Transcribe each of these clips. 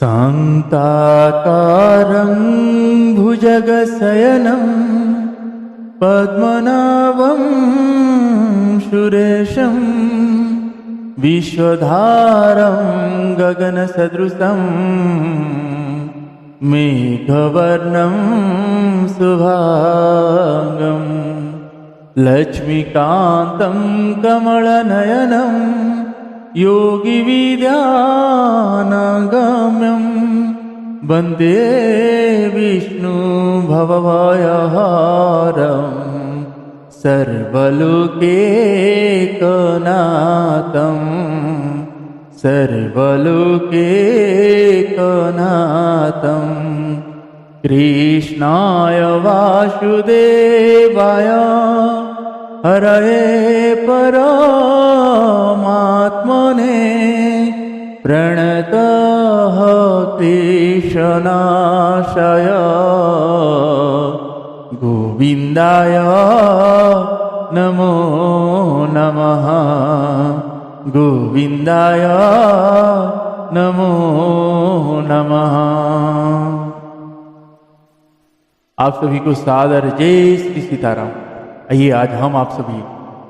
शान्ताकारं भुजगशयनं पद्मनाभं सुरेशं विश्वधारं गगनसदृशं मेघवर्णं शुभांगं लक्ष्मीकान्तं कमलनयनं योगिविद्यानागम्यं वन्दे विष्णु भवभयहारं सर्वलोकैकनाथं सर्वलोकैकनाथं कृष्णाय वासुदेवाय हरये परमात्मने प्रणतः क्लेशनाशाय गोविन्दाय नमो नमः गोविन्दाय नमो नमः। आप सभी को सादर जय श्री सीताराम। आइए आज हम आप सभी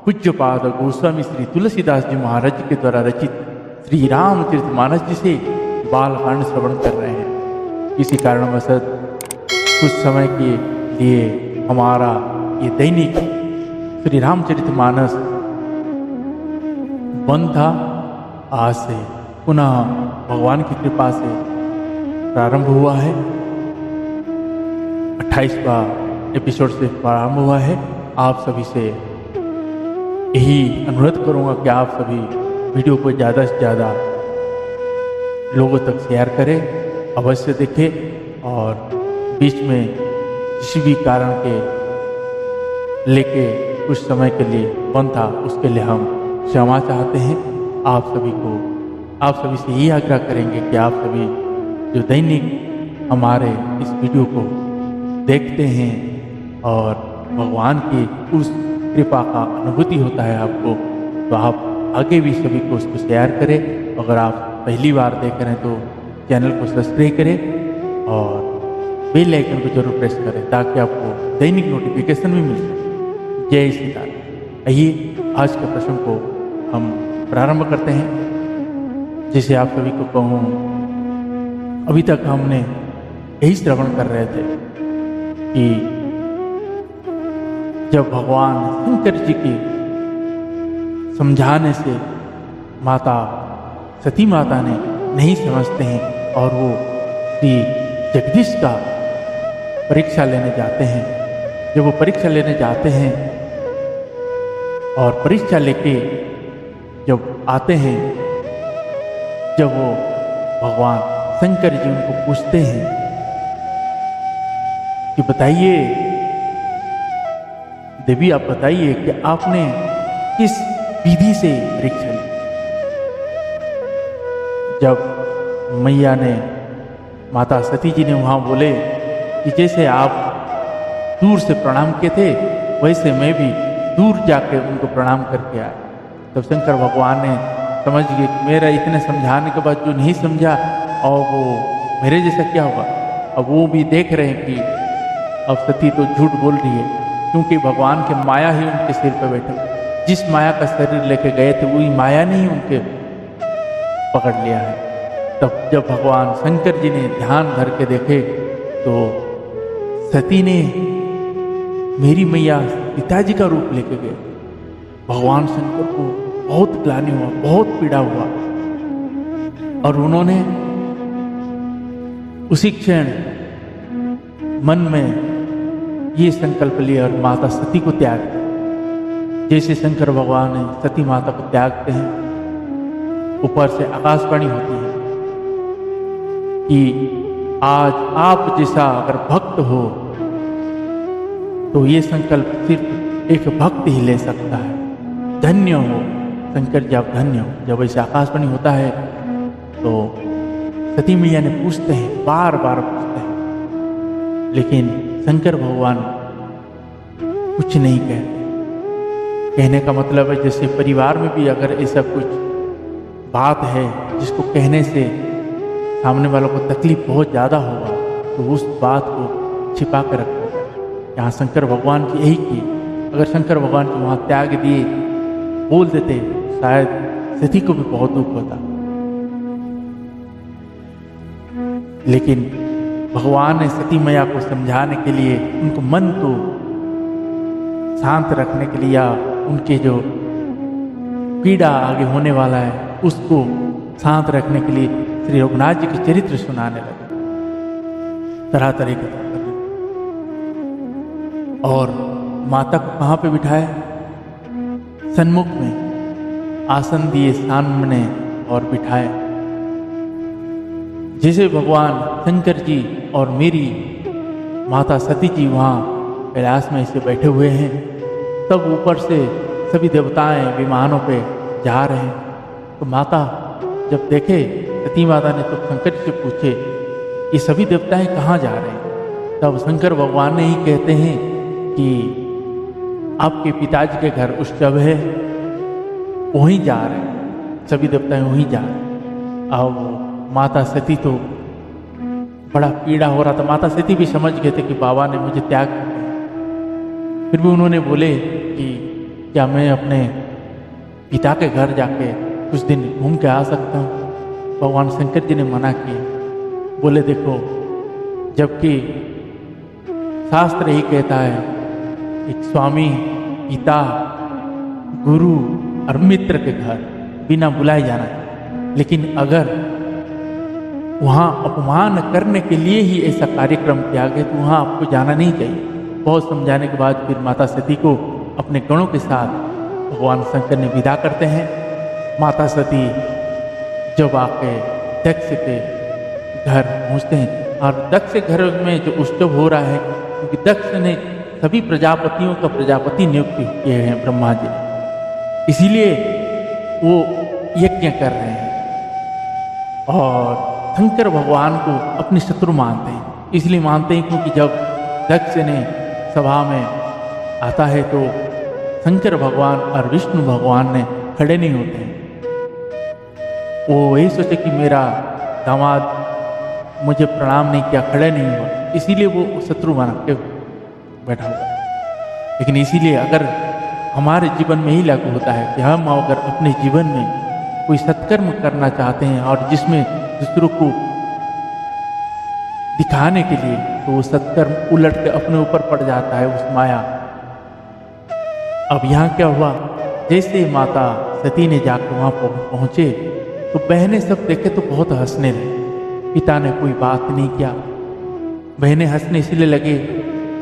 पूज्यपाद गोस्वामी श्री तुलसीदास जी महाराज के द्वारा रचित श्री रामचरितमानस जी से बालकांड श्रवण कर रहे हैं। किसी कारणवश कुछ समय के लिए हमारा ये दैनिक श्री रामचरितमानस बंद था। आज से पुनः भगवान की कृपा से प्रारंभ हुआ है। 28वां एपिसोड से प्रारंभ हुआ है। आप सभी से यही अनुरोध करूंगा कि आप सभी वीडियो को ज़्यादा से ज़्यादा लोगों तक शेयर करें, अवश्य देखें और बीच में किसी भी कारण के लेके कुछ समय के लिए बंद था, उसके लिए हम क्षमा चाहते हैं। आप सभी से यही आग्रह करेंगे कि आप सभी जो दैनिक हमारे इस वीडियो को देखते हैं और भगवान की उस कृपा का अनुभूति होता है आपको, तो आप आगे भी सभी को उसको शेयर करें। अगर आप पहली बार देख रहे हैं तो चैनल को सब्सक्राइब करें और बेल आइकन को जरूर प्रेस करें ताकि आपको दैनिक नोटिफिकेशन भी मिल सके। जय सीताराम। आइए आज के प्रश्न को हम प्रारंभ करते हैं। जैसे आप सभी को कहूँ, अभी तक हमने यही श्रवण कर रहे थे कि जब भगवान शंकर जी के समझाने से माता सती माता ने नहीं समझते हैं और वो श्री जगदीश का परीक्षा लेने जाते हैं। जब वो परीक्षा लेने जाते हैं और परीक्षा लेके जब आते हैं, जब वो भगवान शंकर जी उनको पूछते हैं कि बताइए देवी, आप बताइए कि आपने किस विधि से परीक्षा ली। जब मैया ने, माता सती जी ने वहाँ बोले कि जैसे आप दूर से प्रणाम किए थे वैसे मैं भी दूर जाके उनको प्रणाम करके आया। तब शंकर भगवान ने समझ गए कि मेरा इतने समझाने के बाद जो नहीं समझा और वो मेरे जैसा क्या होगा। अब वो भी देख रहे हैं कि अब सती तो झूठ बोल रही है, क्योंकि भगवान के माया ही उनके सिर पर बैठे। जिस माया का शरीर लेके गए थे वही माया ने ही उनके पकड़ लिया है। तब जब भगवान शंकर जी ने ध्यान धर के देखे तो सती ने मेरी मैया पिताजी का रूप लेके गए। भगवान शंकर को बहुत ग्लानि हुआ, बहुत पीड़ा हुआ और उन्होंने उसी क्षण मन में ये संकल्प लिया और माता सती को त्याग दिया। जैसे शंकर भगवान ने सती माता को त्यागते हैं, ऊपर से आकाशवाणी होती है कि आज आप जैसा अगर भक्त हो तो ये संकल्प सिर्फ एक भक्त ही ले सकता है। धन्य हो शंकर जी, आप धन्य हो। जब ऐसे आकाशवाणी होता है तो सती मैया ने पूछते हैं, बार बार पूछते हैं, लेकिन शंकर भगवान कुछ नहीं कहते। कहने का मतलब है जैसे परिवार में भी अगर ऐसा कुछ बात है जिसको कहने से सामने वालों को तकलीफ बहुत ज़्यादा होगा तो उस बात को छिपा कर रखा जाए। यहाँ शंकर भगवान की यही की, अगर शंकर भगवान को वहाँ त्याग दिए बोल देते शायद सती को भी बहुत दुख होता, लेकिन भगवान ने सती मैया को समझाने के लिए, उनको मन को शांत रखने के लिए, या उनके जो पीड़ा आगे होने वाला है उसको शांत रखने के लिए श्री रघुनाथ जी के चरित्र सुनाने लगे, तरह तरह के। और माता को कहाँ पे बिठाए? सन्मुख में आसन दिए सामने और बिठाए। जैसे भगवान शंकर जी और मेरी माता सती जी वहाँ कैलाश में ऐसे बैठे हुए हैं, तब ऊपर से सभी देवताएं विमानों पे जा रहे हैं। तो माता जब देखे, सती माता ने तो शंकर जी से पूछे ये सभी देवताएं कहाँ जा रहे हैं? तब शंकर भगवान ने ही कहते हैं कि आपके पिताजी के घर उष्टव है, वहीं जा रहे हैं, सभी देवताएं वहीं जा रहे हैं। अब माता सती तो बड़ा पीड़ा हो रहा था। माता सती भी समझ गए थे कि बाबा ने मुझे त्याग किया। फिर भी उन्होंने बोले कि क्या मैं अपने पिता के घर जाके कुछ दिन घूम के आ सकता हूँ? भगवान शंकर जी ने मना किया। बोले देखो, जबकि शास्त्र ही कहता है एक स्वामी, पिता, गुरु और मित्र के घर बिना बुलाए जाना है, लेकिन अगर वहाँ अपमान करने के लिए ही ऐसा कार्यक्रम किया गया तो वहाँ आपको जाना नहीं चाहिए। बहुत समझाने के बाद फिर माता सती को अपने गणों के साथ भगवान शंकर ने विदा करते हैं। माता सती जब आके दक्ष के घर पहुँचते हैं, और दक्ष के घर में जो उत्सव हो रहा है, क्योंकि दक्ष ने सभी प्रजापतियों का प्रजापति नियुक्त किए हैं ब्रह्मा जी, इसीलिए वो यज्ञ कर रहे हैं। और शंकर भगवान को अपने शत्रु मानते हैं, इसलिए मानते हैं क्योंकि जब दक्ष ने सभा में आता है तो शंकर भगवान और विष्णु भगवान ने खड़े नहीं होते हैं। वो यही सोचे कि मेरा दामाद मुझे प्रणाम नहीं किया, खड़े नहीं हुआ, इसीलिए वो शत्रु बना के बैठा हुआ। लेकिन इसीलिए अगर हमारे जीवन में ही लागू होता है कि हम अगर अपने जीवन में कोई सत्कर्म करना चाहते हैं और जिसमें दूसरों को दिखाने के लिए, तो वो सत्कर्म उलट के अपने ऊपर पड़ जाता है उस माया। अब यहाँ क्या हुआ, जैसे माता सती ने जाकर वहाँ पहुँचे तो बहनें सब देखे तो बहुत हंसने लगे। पिता ने कोई बात नहीं किया। बहनें हंसने इसलिए लगे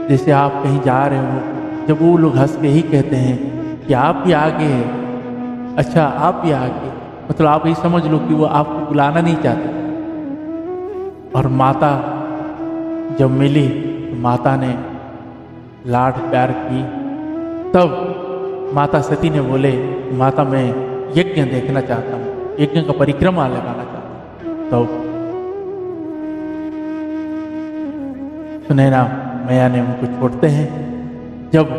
जैसे आप कहीं जा रहे हो, जब वो लोग हंस के ही कहते हैं कि आप ही आगे हैं। अच्छा, आप ही आगे, मतलब आप ही समझ लो कि वो आपको बुलाना नहीं चाहते। और माता जब मिली तो माता ने लाड प्यार की। तब माता सती ने बोले, माता मैं यज्ञ देखना चाहता हूँ, यज्ञ का परिक्रमा लगाना चाहता हूँ। तब सुनैना मैया ने उनको छोड़ते हैं। जब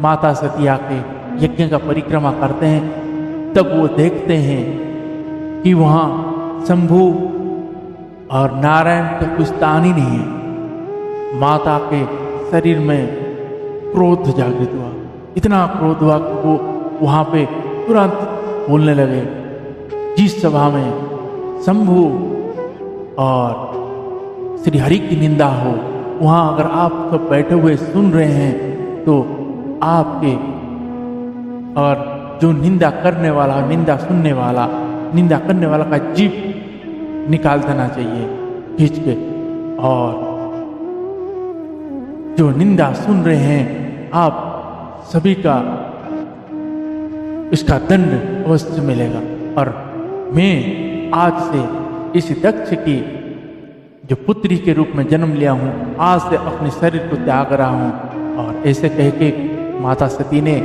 माता सती आके यज्ञ का परिक्रमा करते हैं तब वो देखते हैं कि वहाँ शंभु और नारायण का कोई स्थान ही नहीं है। माता के शरीर में क्रोध जागृत हुआ, इतना क्रोध हुआ कि वो वहाँ पे तुरंत बोलने लगे, जिस सभा में शंभु और श्री हरि की निंदा हो, वहाँ अगर आप सब बैठे हुए सुन रहे हैं तो आपके और जो निंदा करने वाला, निंदा सुनने वाला, निंदा करने वाला का जीभ निकाल देना चाहिए खींच के, और जो निंदा सुन रहे हैं आप सभी का इसका दंड अवश्य मिलेगा। और मैं आज से इस दक्ष की जो पुत्री के रूप में जन्म लिया हूँ, आज से अपने शरीर को त्याग रहा हूँ। और ऐसे कह के माता सती ने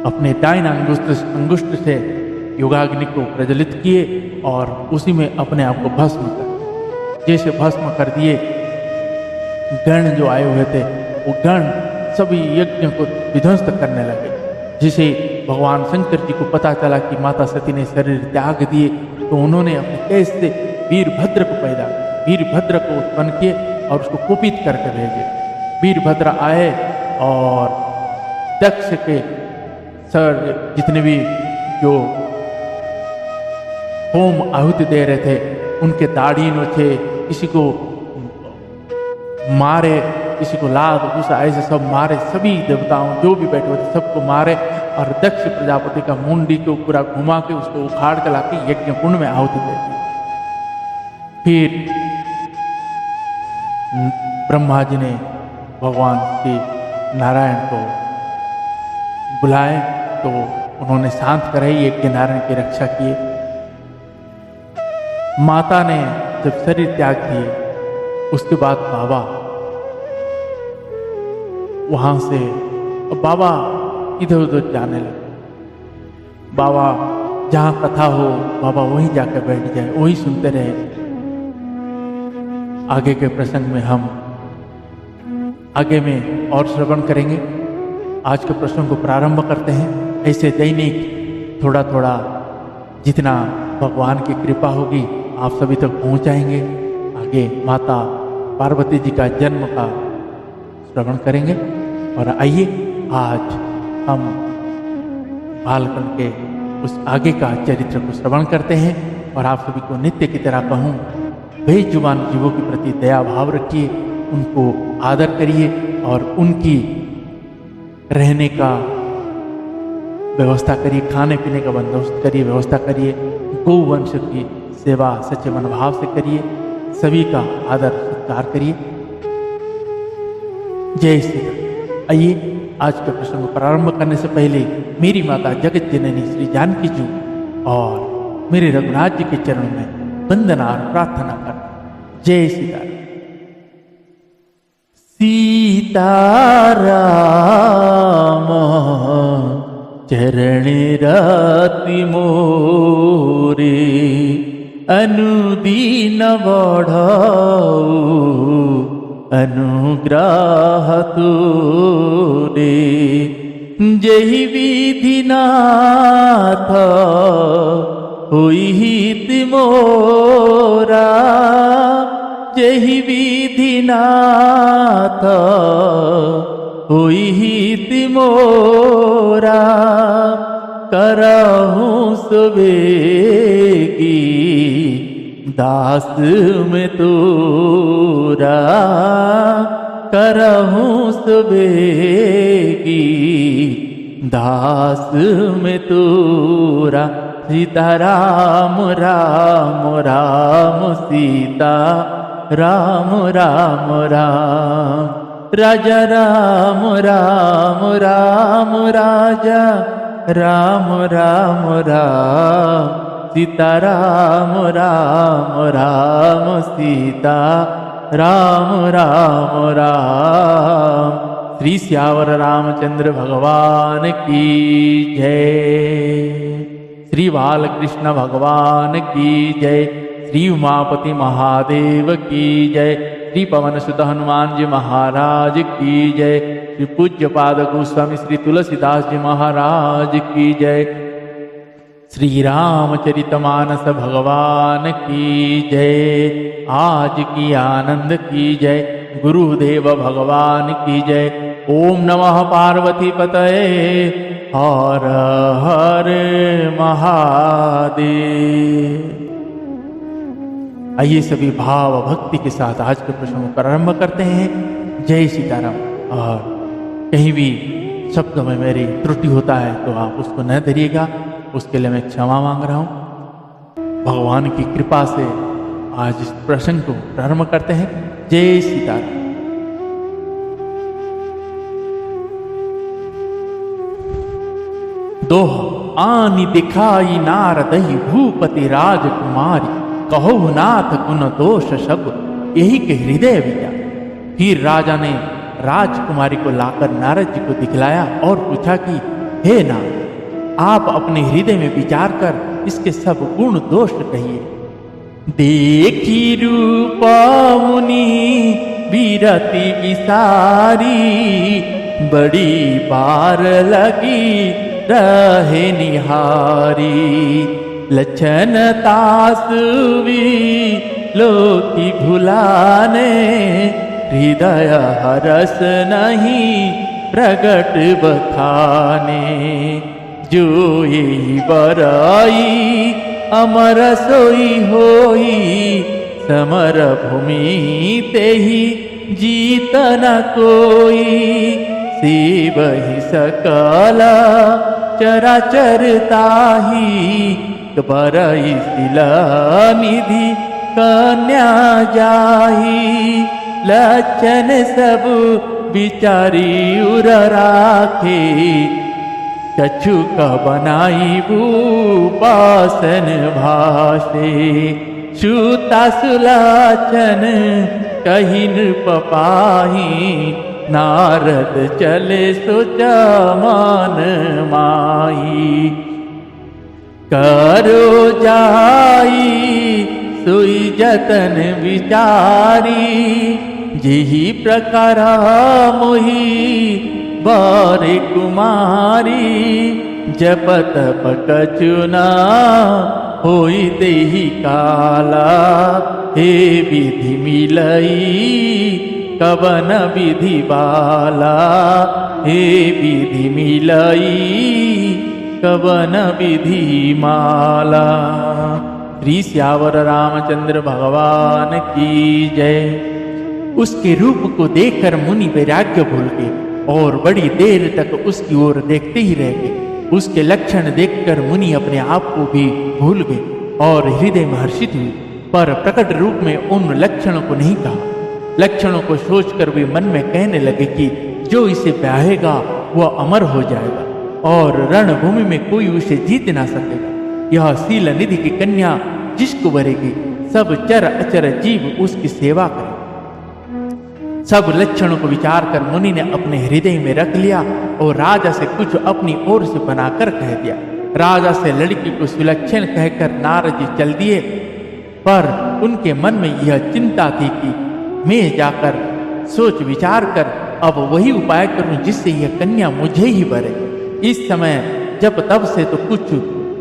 अपने दाहिना अंगुष्ठ से योगाग्नि को प्रज्वलित किए और उसी में अपने आप को भस्म कर, जैसे भस्म कर दिए। गण जो आए हुए थे वो गण सभी यज्ञ को विध्वंस करने लगे। जिसे भगवान शंकर जी को पता चला कि माता सती ने शरीर त्याग दिए तो उन्होंने अपने केश से वीरभद्र को पैदा किया, वीरभद्र को उत्पन्न किए और उसको कुपित करके भेजे। वीरभद्र आए और दक्ष के सर जितने भी जो होम आहुति दे रहे थे उनके दाढ़ी नोचे, किसी को मारे, किसी को लात घुसा, ऐसे सब मारे, सभी देवताओं जो भी बैठे हुए थे सबको मारे और दक्ष प्रजापति का मुंडी को पूरा घुमा के उसको उखाड़ के लाके यज्ञ कुंड में आहुति दे दी। फिर ब्रह्मा जी ने भगवान श्री नारायण को बुलाए तो उन्होंने शांत कराई, यज्ञ नारायण की रक्षा किए। माता ने जब शरीर त्याग दिए उसके बाद बाबा वहां से बाबा इधर उधर जाने लगे। बाबा जहां कथा हो बाबा वहीं जाकर बैठ जाए, वही सुनते रहे। आगे के प्रसंग में हम आगे में और श्रवण करेंगे। आज के प्रसंग को प्रारंभ करते हैं। ऐसे दैनिक थोड़ा थोड़ा जितना भगवान की कृपा होगी आप सभी तक पहुंचाएंगे। आगे माता पार्वती जी का जन्म का श्रवण करेंगे। और आइए आज हम बालकन के उस आगे का चरित्र को श्रवण करते हैं। और आप सभी को नित्य की तरह कहूँ, बेजुबान जीवों के प्रति दया भाव रखिए, उनको आदर करिए और उनकी रहने का व्यवस्था करिए, खाने पीने का बंदोबस्त करिए, व्यवस्था करिए। गौवंश की सेवा सच्चे मनोभाव से करिए, सभी का आदर सत्कार करिए। जय श्री राम। आइए आज के प्रसंग को प्रारंभ करने से पहले मेरी माता जगत जननी श्री जानकी जी और मेरे रघुनाथ जी के चरणों में वंदना और प्रार्थना कर। जय श्री राम। सीताराम चरणे राति मोरे अनुदीन बढ़ाऊ अनुग्रह तोरे जहि विधि नाथ होई हित मोरा जहि विधि नाथ होई हित मोरा करहूँ सुबेगी दास में तोरा करहूँ सुबेगी दास में तोरा। सीता राम राम राम सीता राम राम राम राजा राम राम राम राजा राम राम राम सीता राम राम राम सीता राम राम राम। श्री श्यावर रामचंद्र भगवान की जय। श्री बालकृष्ण भगवान की जय। श्री उमापति महादेव की जय। श्री पवन सुत हनुमान जी महाराज की जय। श्री पूज्य पाद गोस्वामी श्री तुलसीदास जी महाराज की जय। श्री रामचरितमानस भगवान की जय। आज की आनंद की जय। गुरुदेव भगवान की जय। ओम नमः पार्वती पतये हर हर महादेव। आइए सभी भाव भक्ति के साथ आज के प्रश्न को प्रारंभ करते हैं। जय सीताराम। और कहीं भी शब्दों में मेरी त्रुटि होता है तो आप उसको न धरिएगा, उसके लिए मैं क्षमा मांग रहा हूं। भगवान की कृपा से आज इस प्रसंग को प्रारंभ करते हैं। जय सीताराम। दोह आनि दिखाई नारदहि भूपति राजकुमारी कहो नाथ गुण दोष सब यही के हृदय विचार। फिर राजा ने राजकुमारी को लाकर नारद जी को दिखलाया और पूछा कि हे नाथ, आप अपने हृदय में विचार कर इसके सब गुण दोष कहिए। देखी रूपा मुनि विरति विसारी बड़ी बार लगी रहे निहारी। लक्षण तासुवी लोकी भुलाने, हृदय हरस नहीं प्रगट बखाने। जो यही बराई अमर सोई होई, समर भूमि ते ही जीत न कोई। शिव ही सकल चराचर ताही, बरई शिला निधि कन्या जाही। लक्षण सब विचारी उर राखे, कछु का बनाई भूपासन भाषे। श्रुता सुलाचन कही नृप पाही, नारद चले सोचा मान माही। करो जाई सोई जतन विचारी, जिही प्रकार मोही बारे कुमारी। जप तप कछु न होई देहि काला, हे विधि मिलई कवन विधि बाला। हे विधि मिलई कवन विधि माला। श्री श्यावर रामचंद्र भगवान की जय। उसके रूप को देखकर मुनि वैराग्य भूल गए और बड़ी देर तक उसकी ओर देखते ही रह गए। उसके लक्षण देखकर मुनि अपने आप को भी भूल गए और हृदय में हर्षित हुए, पर प्रकट रूप में उन लक्षणों को नहीं कहा। लक्षणों को सोचकर वे मन में कहने लगे कि जो इसे ब्याहेगा वह अमर हो जाएगा और रणभूमि में कोई उसे जीत ना सकेगा। यह शील निधि की कन्या जिसको वरेगी, सब चर अचर जीव उसकी सेवा करे। सब लक्षणों को विचार कर मुनि ने अपने हृदय में रख लिया और राजा से कुछ अपनी ओर से बनाकर कह दिया। राजा से लड़की को सुलक्षण कहकर नारद जी चल दिए, पर उनके मन में यह चिंता थी कि मैं जाकर सोच विचार कर अब वही उपाय करूं जिससे यह कन्या मुझे ही वरे। इस समय जब तब से तो कुछ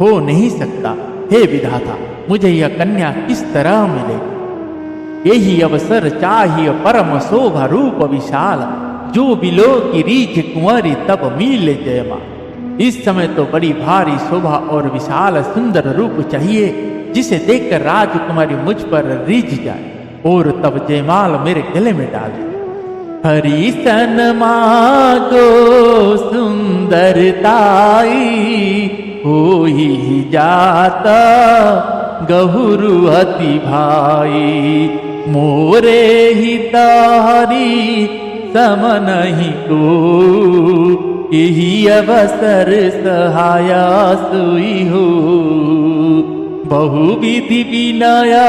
हो नहीं सकता। हे विधाता, मुझे यह कन्या किस तरह मिले? यही अवसर चाहिए परम शोभा रूप विशाल, जो बिलो की रीझ कुंवरी तब मिले जयमा। इस समय तो बड़ी भारी शोभा और विशाल सुंदर रूप चाहिए, जिसे देखकर राजकुमारी मुझ पर रीझ जाए और तब जयमाल मेरे गले में डाले। हरिसन मागो सुंदरताई, होई जाता गहुरु अति भाई। मोरे ही तारी सम नहीं को, यही अवसर सहाया सुई हो। बहु विधि विनया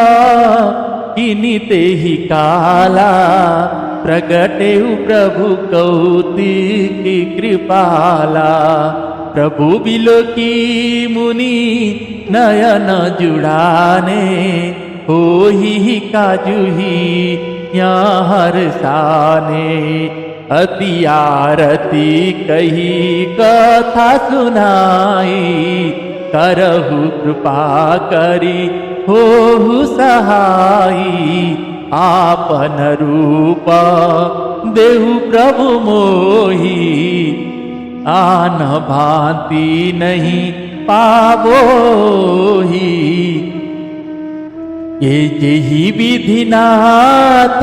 किनिते ही काला, प्रगटे प्रभु कौतिक कृपाला। प्रभु बिलो की मुनि नयन जुड़ाने, हो ही काजू ही यहाँ हरसाने। अति आरती कही कथा सुनाई, करहु कृपा करी हो सहाई। आपन रूप देहु प्रभु मोही, आन भांति नहीं पावो ही। ये जेहि विधि नाथ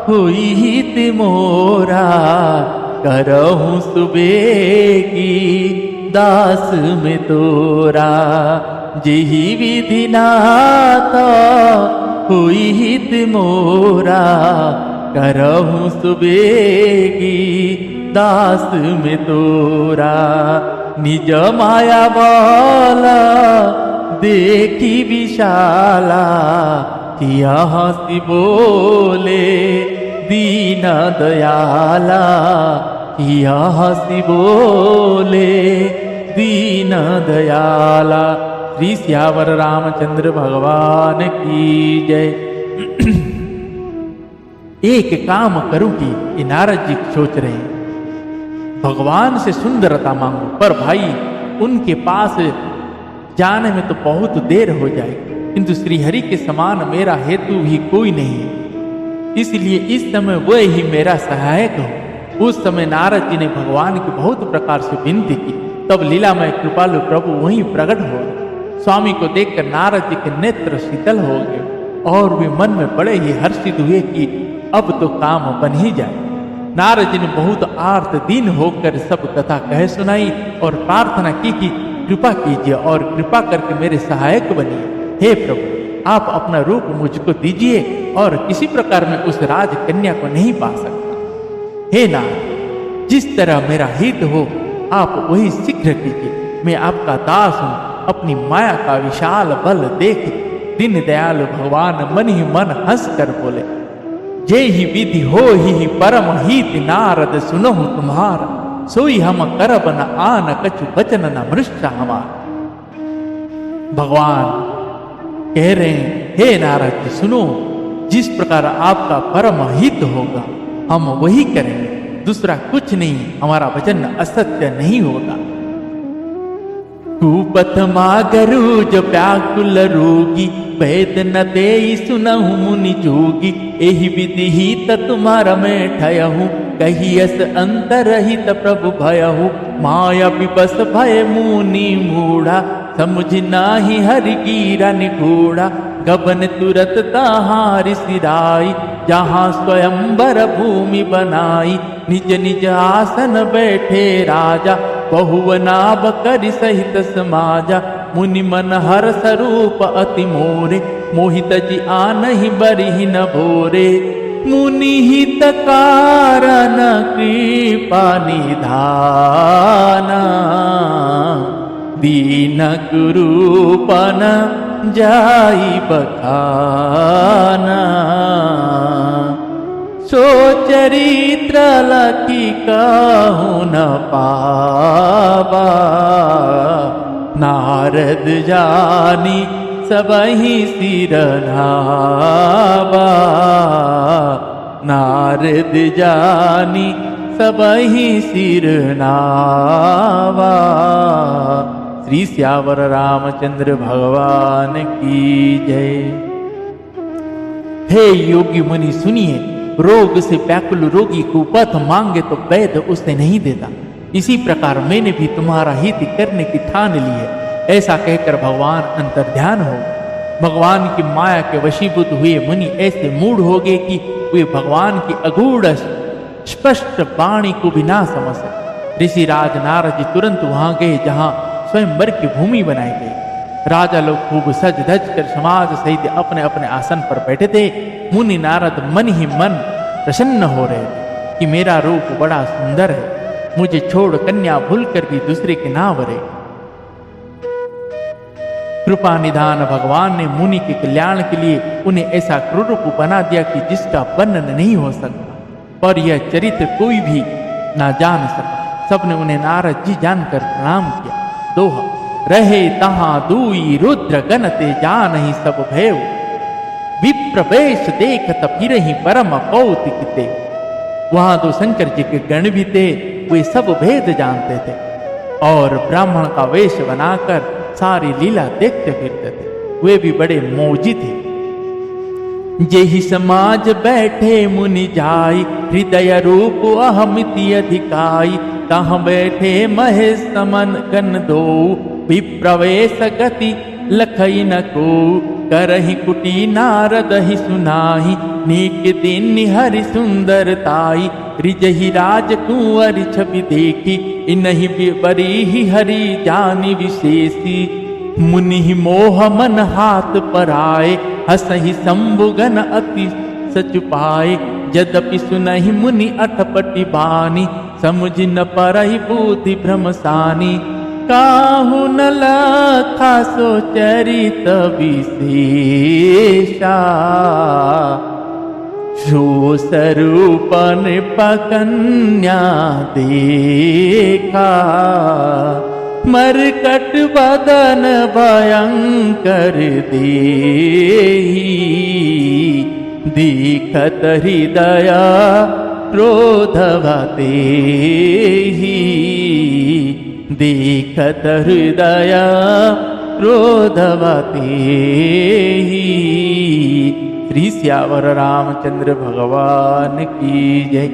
हुई हित मोरा, करहूँ सुबेगी दास में तोरा। जेहि विधि नाथ हुई हित मोरा, करहूँ सुबेगी दास में तोरा। निज माया बाला देखी विशाला, किया हंसी बोले दीन दयाला। किया हंसी बोले दीन दयाला। श्री श्यावर रामचंद्र भगवान की जय। एक काम करूं कि ये नारद जी सोच रहे हैं, भगवान से सुंदरता मांगो, पर भाई उनके पास जाने में तो बहुत देर हो जाएगी, किंतु श्रीहरि के समान मेरा हेतु भी कोई नहीं है, इसलिए इस समय वह ही मेरा सहायक हो। उस समय नारद जी ने भगवान की बहुत प्रकार से विनती की। तब लीलामय कृपालु प्रभु वहीं प्रकट हो गए। स्वामी को देखकर नारद जी के नेत्र शीतल हो गए और वे मन में बड़े ही हर्षित हुए कि अब तो काम बन ही जाए। नारद जी ने बहुत आर्त दीन होकर सब कथा कह सुनाई और प्रार्थना की कि कृपा कीजिए और कृपा करके मेरे सहायक बनिए। हे प्रभु, आप अपना रूप मुझको दीजिए और किसी प्रकार में उस राजकन्या को नहीं पा सकता। हे नारद, जिस तरह मेरा हित हो आप वही शीघ्र कीजिए। मैं आपका दास हूँ। अपनी माया का विशाल बल देख दीन दयालु भगवान मन ही मन हंस कर बोले, जे ही विधि हो ही परम हित नारद सुनहु तुम्हारा, सोई हम करब न आन कछु बचन न मृष्टा हमारा। भगवान कह रहे हैं, हे नारद जी सुनो, जिस प्रकार आपका परम हित होगा हम वही करेंगे, दूसरा कुछ नहीं। हमारा वचन असत्य नहीं होगा। कुपथ मागरु जो व्याकुल रोगी, वेद न दे सुनहु मुनि जोगी। एहि विधि हित तुम्हारा मैं ठयहु, कहियस अंतरहित प्रभु भयहु। माया विबस भय मुनि मूढ़ा, समझ नाही हरि गिरा निगूढ़ा। गबन तुरत तहारि सिराई, जहाँ स्वयंवर भूमि बनाई। निज निज आसन बैठे राजा, बहुवनाभ करि सहित समाजा। मुनि मन हर स्वरूप अति मोरे, मोहित जी आनहि बरिहि न भोरे। मुनि हित कारण कृपा निधाना, दीन गुरुपन जाई बखाना। सो चरित्र लखी कहूँ न पावा, नारद जानी सबहि सिर नावा। नारद जानी सबहि सिर नावा। श्री श्यावर रामचंद्र भगवान की जय। हे योगी मुनि सुनिए, रोग से व्याकुल रोगी को पथ मांगे तो वैद्य उसे नहीं देता। इसी प्रकार मैंने भी तुम्हारा हित करने की ठान ली है। ऐसा कहकर भगवान अंतर्ध्यान हो। भगवान की माया के वशीभूत हुए मुनि ऐसे मूढ़ हो गए कि वे भगवान की अगूढ़ स्पष्ट वाणी को भी ना समझ सके। ऋषि राज नारद जी तुरंत वहां गए जहां स्वयंवर की भूमि बनाई गई। राजा लोग खूब सज धज कर समाज सहित अपने अपने आसन पर बैठे थे। मुनि नारद मन ही मन प्रसन्न हो रहे थे कि मेरा रूप बड़ा सुंदर है, मुझे छोड़ कन्या भूल कर भी दूसरे के ना वरे। कृपा निधान भगवान ने मुनि के कल्याण के लिए उन्हें ऐसा क्रूर रूप बना दिया कि जिसका वर्णन नहीं हो सकता और यह चरित्र कोई भी ना जान सका। सबने उन्हें नारद जी जानकर प्रणाम किया। दोहा रहे तहां दुई रुद्र गणते जानहि सब भयउ। विप्र वेश देखत फिरहि परम कौतिक ते। वहां तो शंकर जी के गण भी थे, वे सब भेद जानते थे और ब्राह्मण का वेश बनाकर सारी लीला देखते फिरते थे। वे भी बड़े मौजी थे। जेहि समाज बैठे मुनि जाई, हृदय रूप अहमिति अधिकाई। तहाँ बैठे महेश समन गण दो, विप्रवेश गति लखई न को। करहि कुटी नारद ही सुनाही, नीक दिन हरि सुंदरताई। रिजहि राज कुंवर छवि देखी, इनहि बरी हरि जानी विशेषी। मुनि मोह मन हाथ पराए, हसहि शंभुगन अति सच पाए। यद्यपि सुनहि मुनि अठपटी बानी, समुझ न परहि बुद्धि भ्रमसानी। काहू न लखा सो चरित विशेषा, सो स्वरूपन पकन्या देखा। मरकट बदन भयंकर देहि, दीखत हृदय क्रोधवते ही। दीखत हृदय क्रोधवती। श्री सियावर रामचंद्र भगवान की जय।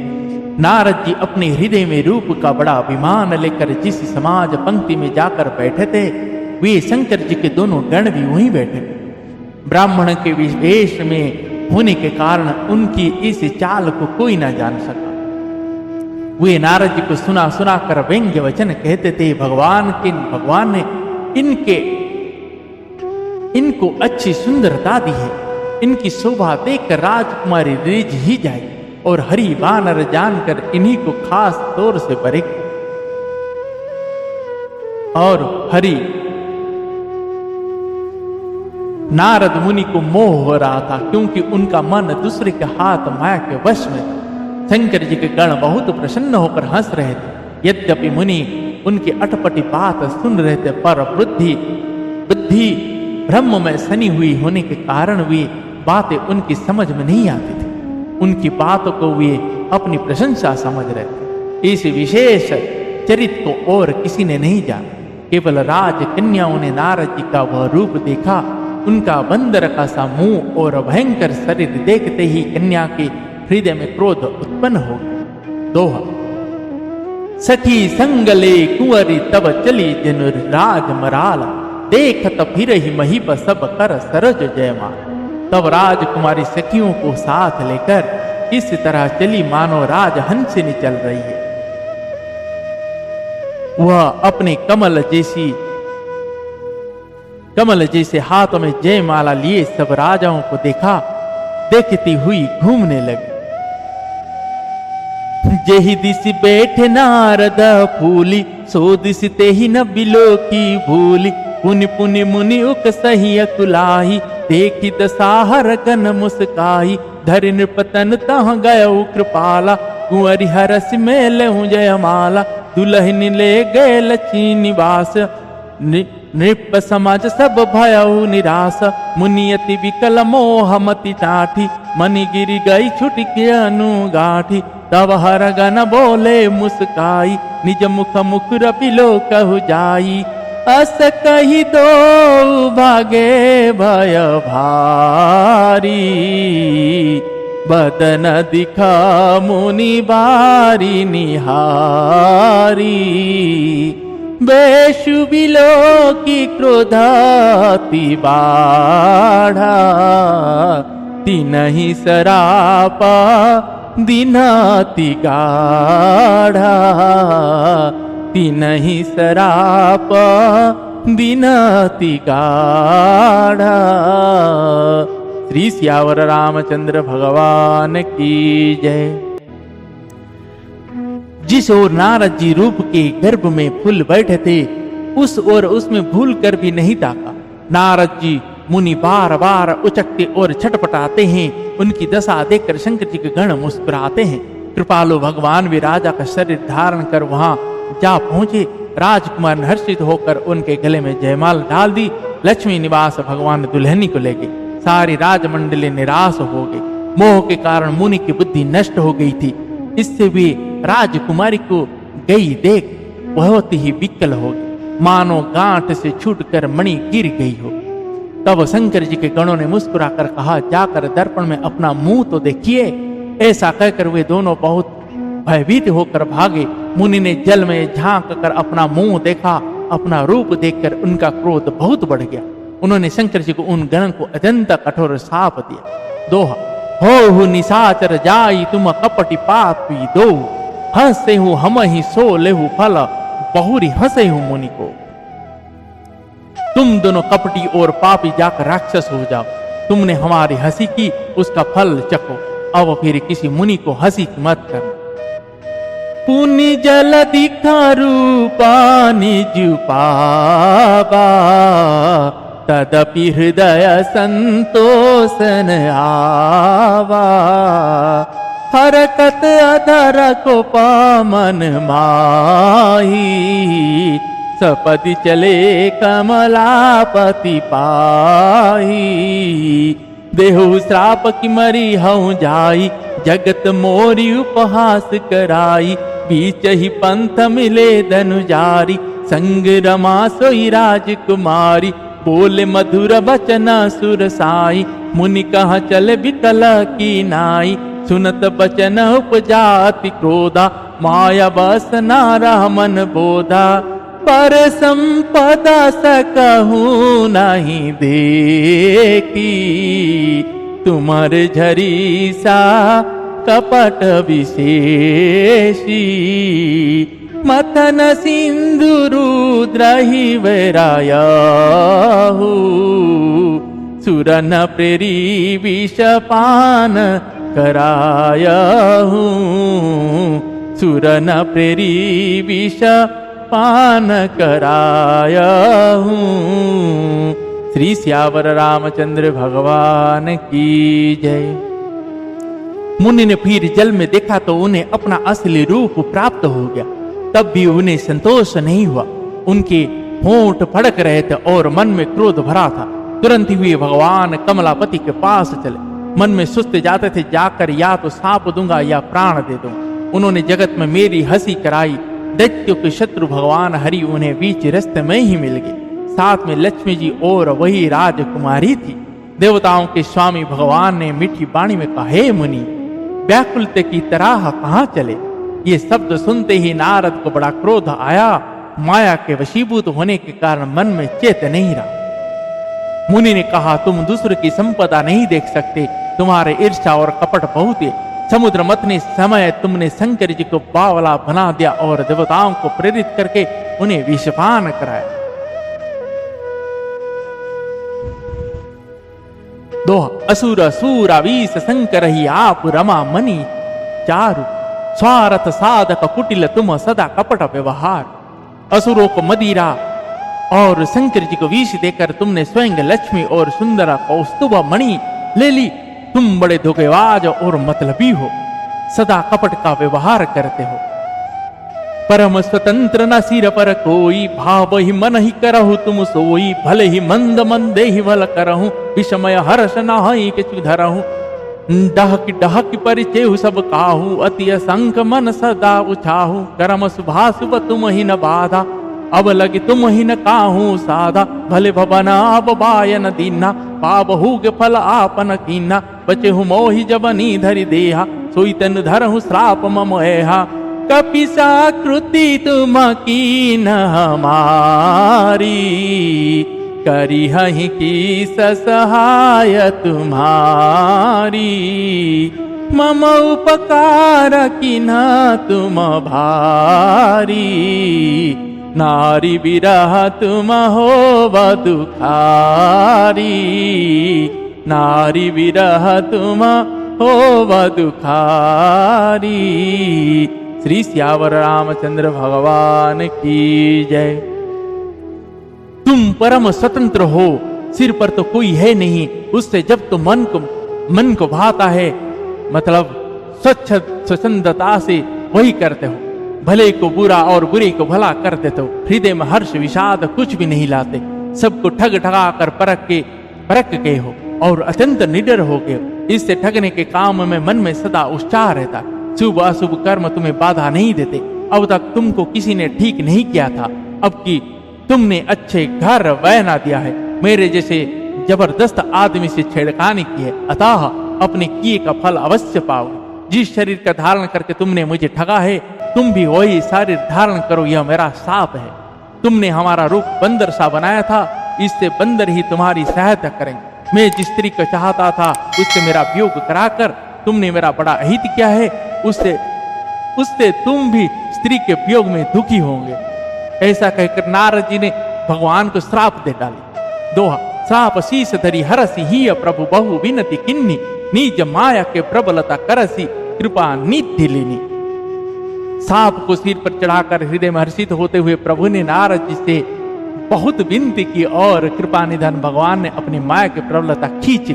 नारद जी अपने हृदय में रूप का बड़ा अभिमान लेकर जिस समाज पंक्ति में जाकर बैठे थे, वे शंकर जी के दोनों गण भी वहीं बैठे थे। ब्राह्मण के वेश में होने के कारण उनकी इस चाल को कोई ना जान सका। वे नारद जी को सुना सुना कर व्यंग्य वचन कहते थे। भगवान ने इनको अच्छी सुंदरता दी है, इनकी शोभा देखकर राजकुमारी रिझ ही जाए और हरि वानर जानकर इन्हीं को खास तौर से बरेगी। और हरि नारद मुनि को मोह हो रहा था, क्योंकि उनका मन दूसरे के हाथ माया के वश में था। शंकर जी के गण बहुत प्रसन्न होकर हंस रहे थे। यद्यपि मुनि उनकी अटपटी बात सुन रहे थे, पर बुद्धि ब्रह्म में सनी हुई होने के कारण वे बातें उनकी समझ में नहीं आती थी। उनकी बातों को वे अपनी प्रशंसा समझ रहे थे। इस विशेष चरित्र को और किसी ने नहीं जाना। केवल राजकन्याओं ने नारद जी का वह रूप देखा। उनका बंदर का सा मुंह और भयंकर शरीर देखते ही कन्या के हृदय में क्रोध उत्पन्न हो गया। दोहा। सखी संगले कुंवरी तब चली जनु राज मराला, देखत फिर ही महीप सब कर सरज जयमाल। तब राजकुमारी सखियों को साथ लेकर इस तरह चली मानो राजहंसिनी चल रही है। वह अपने कमल जैसे हाथों में जयमाला लिए सब राजाओं को देखती हुई घूमने लगी। जेहि दिस बैठे नारद फूली, सो दिस तेहि न बिलो की भूली। पुनि पुनि मुनि उक सही अकुलाही, देखी दसाहर गन मुस्काई। धरि नृपतन तह गयो कृपाला, कुंवरी हरस में लहु जयमाला। दुल्हन ले गए लक्ष्मी निवास, नृप समाज सब भयउ निराश। मुनियति विकल मोह मति टाठी, मनि गिरी गई छुटकी अनुगाठी। तब हर गन बोले मुस्काई, निज मुख रबिलो कहु जाई। अस कही दो भागे भय भारी, बदन दिखा मुनि बारी निहारी। बेशु बिलो की क्रोधाति बाढ़ा, तिनहि सरापा दिनाति गाढ़ा। तिनहि सरापा दिनाति गाढ़ा। श्री सियावर रामचंद्र भगवान की जय। जिस ओर नारद जी रूप के गर्भ में फूल बैठे थे, उस ओर उसमें भूल कर भी नहीं ताका। नारद जी मुनि बार बार उचकते और छटपटाते हैं। उनकी दशा देखकर शंकर जी के गण मुस्कुराते हैं। कृपालु भगवान भी राजा का शरीर धारण कर वहां जा पहुंचे। राजकुमार ने हर्षित होकर उनके गले में जयमाल डाल दी। लक्ष्मी निवास भगवान दुल्हनी को ले गए। सारी राजमंडली निराश हो गई। मोह के कारण मुनि की बुद्धि नष्ट हो गई थी। इससे वे राजकुमारी को गई देख बहुत ही विकल हो गई, मानो गांठ से छूटकर मणि गिर गई हो। तब शंकर जी के गणों ने मुस्कुराकर कहा, जाकर दर्पण में अपना मुंह तो देखिए। ऐसा कहकर वे दोनों बहुत भयभीत होकर भागे। मुनि ने जल में झांक कर अपना मुंह देखा। अपना रूप देखकर उनका क्रोध बहुत बढ़ गया। उन्होंने शंकर जी को उन गण को अत्यंत कठोर शाप दिया। दोहा। हो निशाचर जाई तुम कपटी पापी दो, हंसे हूं हम ही सो लेहु फल, बहुरी हंसे हूं मुनि को। तुम दोनों कपटी और पापी जाकर राक्षस हो जाओ। तुमने हमारी हंसी की, उसका फल चखो। अब फिर किसी मुनि को हंसी मत करना। पुनि जल दिखा रूपा निज पावा, तदपि हृदय संतोषन आवा। हरकत अधर को पामन माही, सपदि चले कमलापति पाही। देहु श्राप की मरी हूँ जाई, जगत मोरी उपहास कराई। बीच ही पंथ मिले धनुजारी, संग रमा सोई राजकुमारी। बोले मधुर बचन सुर साई, मुनि कहा चले विकल की नाई। सुनत बचन उपजाति क्रोधा, माया बस नारा मन बोधा। पर संपदा सकहूँ नहीं देखी, तुमर झरी सा कपट विशेषी। मथन सिंधु रुद्र ही वैरायहु, सुरन प्रेरी विषपान करायहु। सुरन प्रेरी विषपान करायहु। श्री सियावर रामचंद्र भगवान की जय। मुनि ने फिर जल में देखा तो उन्हें अपना असली रूप प्राप्त हो गया। तब भी उन्हें संतोष नहीं हुआ। उनके होंठ फड़क रहे थे और मन में क्रोध भरा था। तुरंत ही वे भगवान कमलापति के पास चले। मन में सुस्ते जाते थे, जाकर या तो सांप दूंगा या प्राण दे दूंगा। उन्होंने जगत में मेरी हंसी कराई। दैत्यों के शत्रु भगवान हरि उन्हें बीच रास्ते में ही मिल गए। साथ में लक्ष्मी जी और वही राजकुमारी थी। देवताओं के स्वामी भगवान ने मीठी वाणी में कहा, हे मुनि, व्याकुलते की तरह कहाँ चले। ये शब्द सुनते ही नारद को बड़ा क्रोध आया। माया के वशीभूत होने के कारण मन में चेत नहीं रहा। मुनि ने कहा, तुम दूसरे की संपदा नहीं देख सकते, तुम्हारे ईर्ष्या और कपट बहुत है। समुद्र मथने समय तुमने शंकर जी को बावला बना दिया और देवताओं को प्रेरित करके उन्हें विषपान कराया। दोहा। असुर सूरा वीस शंकर ही आप रमा मणि चारु, स्वार्थ साधक कुटिल तुम सदा कपट व्यवहार। असुरों को मदिरा और शंकर जी को विष देकर तुमने स्वयं लक्ष्मी और सुंदरा कौस्तुभ मणि ले ली। तुम बड़े धोखेबाज और मतलबी हो, सदा कपट का व्यवहार करते हो। परम स्वतंत्र न सिर पर कोई, भाव ही मन ही करहु तुम सोई। भले ही मंद मंदे ही भल करहु, विषमय हर्ष नाहि किछु धरहु। डहक परिचय सब काहू, अति असंख मन सदा उछाहू। करम शुभा शुभ तुम ही न बाधा, अब लगे तुम ही न काहू साधा। भले भवना अब बायन दीना, पाबहु के फल आपन कीना। बचे हूँ मोहि जबनी धरि देहा, सोई तन धरहु श्राप मम एहा। कपिशाकृति तुम कीन हमारी, करी हहि की सहाय तुम्हारी। मम उपकार किन्ह तुम भारी, नारी विरह तुम होव दुखारी। नारी विरह तुम होव दुखारी। श्री सियावर रामचंद्र भगवान की जय। तुम परम स्वतंत्र हो, सिर पर तो कोई है नहीं। उससे जब तुम मन को भाता है, मतलब स्वच्छ स्वच्छंदता से वही करते हो। भले को बुरा और बुरे को भला कर देते हो। हृदय में हर्ष विषाद कुछ भी नहीं लाते। सबको ठग ठगा कर परख के हो और अत्यंत निडर हो गए। इससे ठगने के काम में मन में सदा उत्साह रहता। शुभ अशुभ कर्म तुम्हें बाधा नहीं देते। अब तक तुमको किसी ने ठीक नहीं किया था, अब की तुमने अच्छे घर बहना दिया है। मेरे जैसे जबरदस्त आदमी से छेड़खानी की है, अतः अपने किए का फल अवश्य पाओगे। जिस शरीर का धारण करके तुमने मुझे ठगा है, तुम भी वही शरीर धारण करो, यह मेरा शाप है। तुमने हमारा रूप बंदर सा बनाया था, इससे बंदर ही तुम्हारी सहायता करेंगे। मैं जिस स्त्री को चाहता था उससे मेरा वियोग कराकर तुमने मेरा बड़ा अहित किया है, उससे तुम भी स्त्री के वियोग में दुखी होंगे। ऐसा कहकर नारद जी ने भगवान को श्राप दे डाली। दोहा। श्राप शीस धरी हरसी ही प्रभु बहु विनती किन्नी, निज माया के प्रबलता करसी कृपा निधि लीनी। सांप को सिर पर चढ़ाकर हृदय में हर्षित होते हुए प्रभु ने नारद जी से बहुत विनती की और कृपा निधन भगवान ने अपनी माया की प्रबलता खींच ली।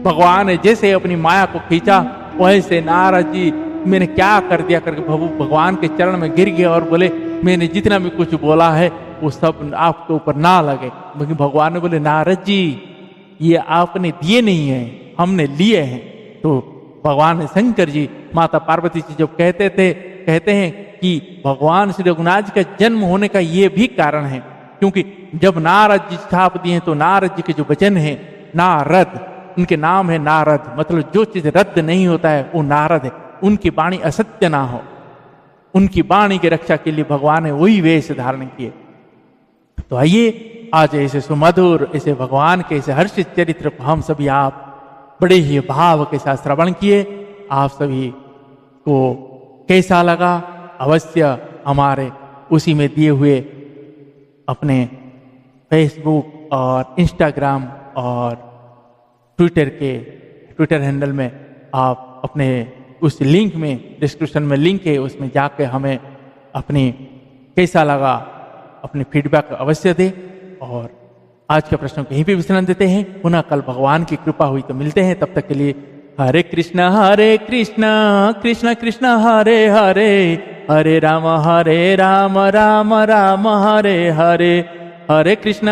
भगवान ने जैसे अपनी माया को खींचा, वैसे नारद जी मैंने क्या कर दिया करके प्रभु भगवान के चरण में गिर गए और बोले, मैंने जितना भी कुछ बोला है वो सब आपके ऊपर ना लगे। लेकिन भगवान ने बोले, नारद जी ये आपने दिए नहीं है, हमने लिए हैं। तो भगवान शंकर जी माता पार्वती जी जब कहते हैं कि भगवान श्री रघुनाथ जी का जन्म होने का ये भी कारण है, क्योंकि जब नारद जी छाप दिए तो नारद जी के जो वचन है नारद, उनके नाम है नारद, मतलब जो चीज रद्द नहीं होता है वो नारद है। उनकी वाणी असत्य ना हो, उनकी वाणी की रक्षा के लिए भगवान ने वही वेश धारण किए। तो आइए आज ऐसे सुमधुर, ऐसे भगवान के ऐसे हर्षित चरित्र को हम सभी आप बड़े ही भाव के साथ श्रवण किए। आप सभी को कैसा लगा अवश्य हमारे उसी में दिए हुए अपने फेसबुक और इंस्टाग्राम और ट्विटर हैंडल में आप अपने उस लिंक में, डिस्क्रिप्शन में लिंक है, उसमें जाके हमें अपनी कैसा लगा अपने फीडबैक अवश्य दें। और आज के प्रश्न को यहीं पे विश्राम देते हैं। पुनः कल भगवान की कृपा हुई तो मिलते हैं। तब तक के लिए हरे कृष्णा कृष्ण कृष्ण हरे हरे, हरे राम राम राम हरे हरे, हरे कृष्ण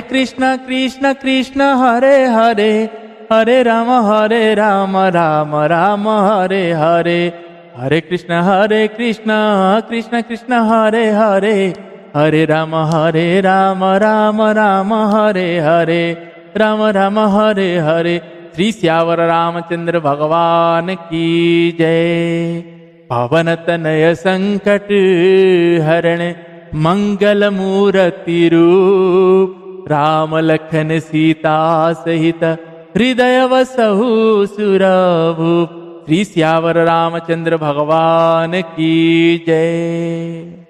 कृष्ण कृष्ण हरे हरे, हरे राम राम राम हरे हरे, हरे कृष्ण कृष्ण कृष्ण हरे हरे, हरे राम राम राम हरे हरे, राम राम हरे हरे। श्री श्यावर रामचंद्र भगवान की जय। पवन तनय संकट हरण मंगल मूर्ति रूप, राम लखन सीता सहित हृदय वसहु सुरभूप। श्री श्यावर रामचंद्र भगवान की जय।